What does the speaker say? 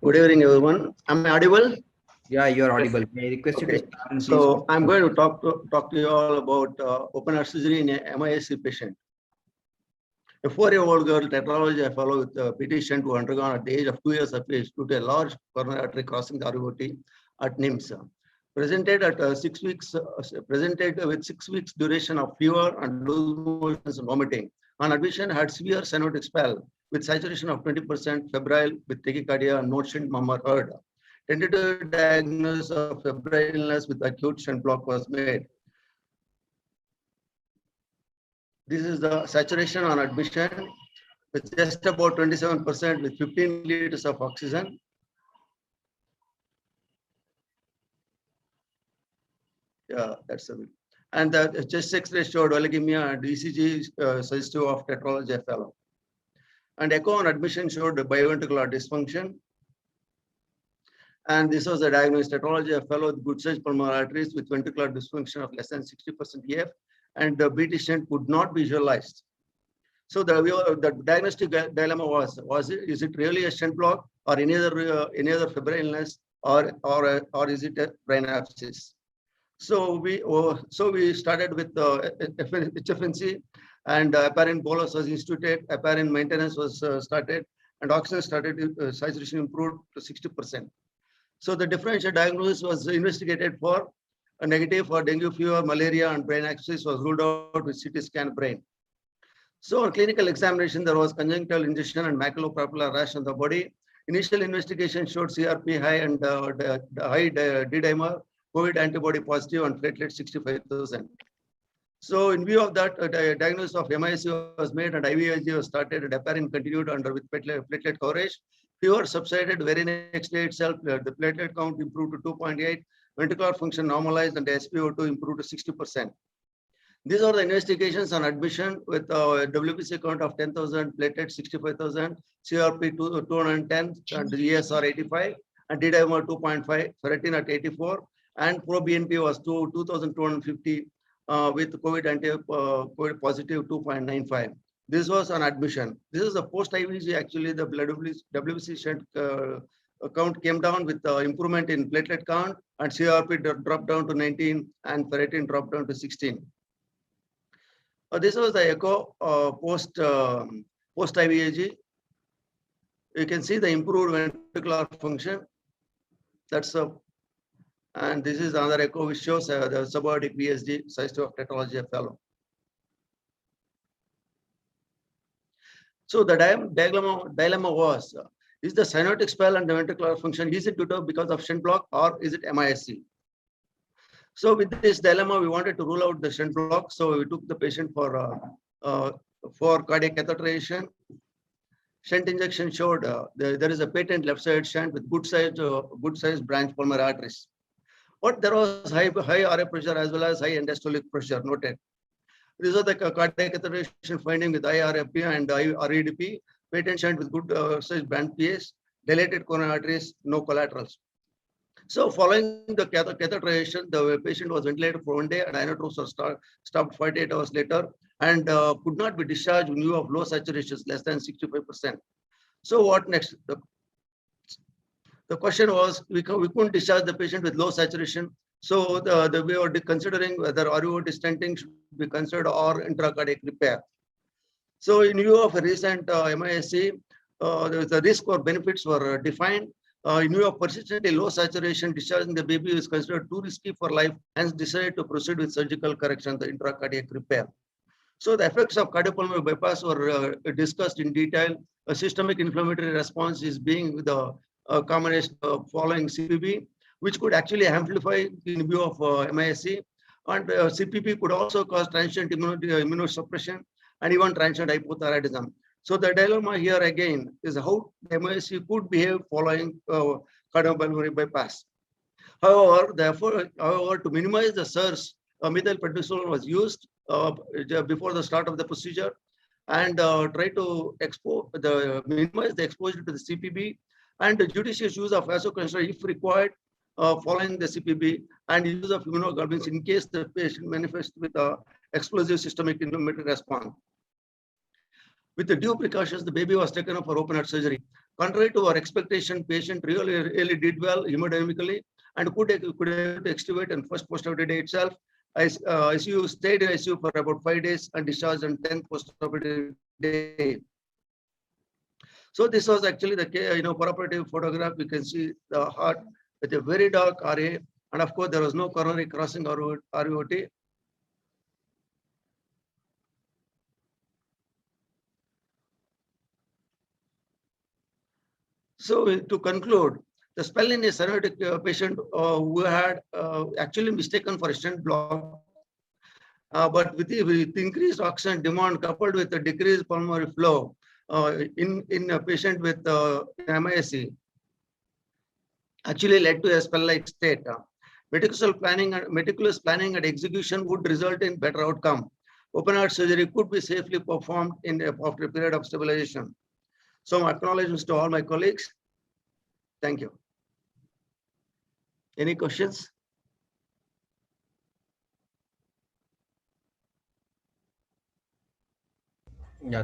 Good evening, everyone. Am I audible? Yeah, you're audible. May I request you to Okay. start and please? So I'm going to talk to you all about open heart surgery in a MISC patient. A 4-year-old girl, tetralogy fellow with a PT who undergone at the age of 2 years of age due to a large coronary artery crossing the RVOT at NIMS. Presented at 6 weeks, presented with 6 weeks duration of fever and loose motions and vomiting. On admission, had severe cyanotic spell with saturation of 20%, febrile with tachycardia and no shunt murmur heard. Tentative diagnosis of febrile illness with acute shunt block was made. This is the saturation on admission with just about 27% with 15 liters of oxygen. Yeah, that's a bit. And the chest X-ray showed oligemia and ECG suggestive of tetralogy fellow. And echo on admission showed biventricular dysfunction. And this was a diagnosed tetralogy fellow with good sized pulmonary arteries with ventricular dysfunction of less than 60% EF, and the BT shunt could not be visualized. So the diagnostic dilemma was is it really a shunt block or any other febrile illness or is it a brain abscess? So we started with HFNC, and apparent bolus was instituted, apparent maintenance was started, and oxygen started saturation improved to 60%. So the differential diagnosis was investigated for a negative for dengue fever, malaria, and brain abscess was ruled out with CT scan brain. So on clinical examination, there was conjunctival ingestion and maculopapular rash on the body. Initial investigation showed CRP high and high D-dimer, COVID antibody positive, and platelet 65,000. So in view of that, diagnosis of MISC was made and IVIG was started and heparin continued under with platelet coverage. Fever subsided very next day itself. The platelet count improved to 2.8, ventricular function normalized, and the SpO2 improved to 60%. These are the investigations on admission with WBC count of 10,000, platelet 65,000, CRP 210, and ESR 85, and D-dimer 2.5, ferritin at 84, and pro-BNP was 2,250 with COVID positive 2.95. This was on admission. This is the post-IVG. Actually, the WBC shunt count came down with improvement in platelet count, and CRP dropped down to 19, and ferritin dropped down to 16. This was the echo post IVIG. You can see the improved ventricular function. That's and this is another echo which shows the subaortic VSD size of tetralogy fellow. So the dilemma was, is the cyanotic spell and the ventricular function, is it because of shunt block or is it MISC? So with this dilemma, we wanted to rule out the shunt block. So we took the patient for cardiac catheterization. Shunt injection showed there is a patent left side shunt with good sized branch pulmonary arteries. But there was high RA pressure as well as high endostolic pressure noted. These are the cardiac catheterization finding with high RFP and high REDP, patent shunt with good sized branch PS, dilated coronary arteries, no collaterals. So following the catheterization, the patient was ventilated for 1 day and inotrope was stopped 48 hours later and could not be discharged in view of low saturations, less than 65%. So what next? The question was, we couldn't discharge the patient with low saturation. So we were considering whether RVOT stenting should be considered or intracardiac repair. So in view of a recent MISC, the risk or benefits were defined. In view of persistently low saturation, discharging the baby is considered too risky for life, hence decided to proceed with surgical correction, the intracardiac repair. So the effects of cardiopulmonary bypass were discussed in detail. A systemic inflammatory response is being the combination following CPB, which could actually amplify in view of MISC. And CPB could also cause transient immunosuppression and even transient hypothyroidism. So the dilemma here again is how MISC could behave following cardiopulmonary bypass. However, to minimize the SIRS, methylprednisolone was used before the start of the procedure and try to minimize the exposure to the CPB and the judicious use of vasoconstrictor if required following the CPB and use of immunoglobulins in case the patient manifests with a explosive systemic inflammatory response. With the due precautions, the baby was taken up for open heart surgery. Contrary to our expectation, patient really did well hemodynamically and could extubate in first post-operative day itself. ICU stayed in ICU for about 5 days and discharged on 10th post-operative day. So this was actually the perioperative photograph. You can see the heart with a very dark RA, and of course there was no coronary crossing or RVOT. So to conclude, the spell in a cyanotic patient who had actually mistaken for a stent block, but with increased oxygen demand coupled with the decreased pulmonary flow in a patient with MISC, actually led to a spell-like state. Meticulous planning and execution would result in better outcome. Open heart surgery could be safely performed after a period of stabilization. So my acknowledgements to all my colleagues. Thank you. Any questions?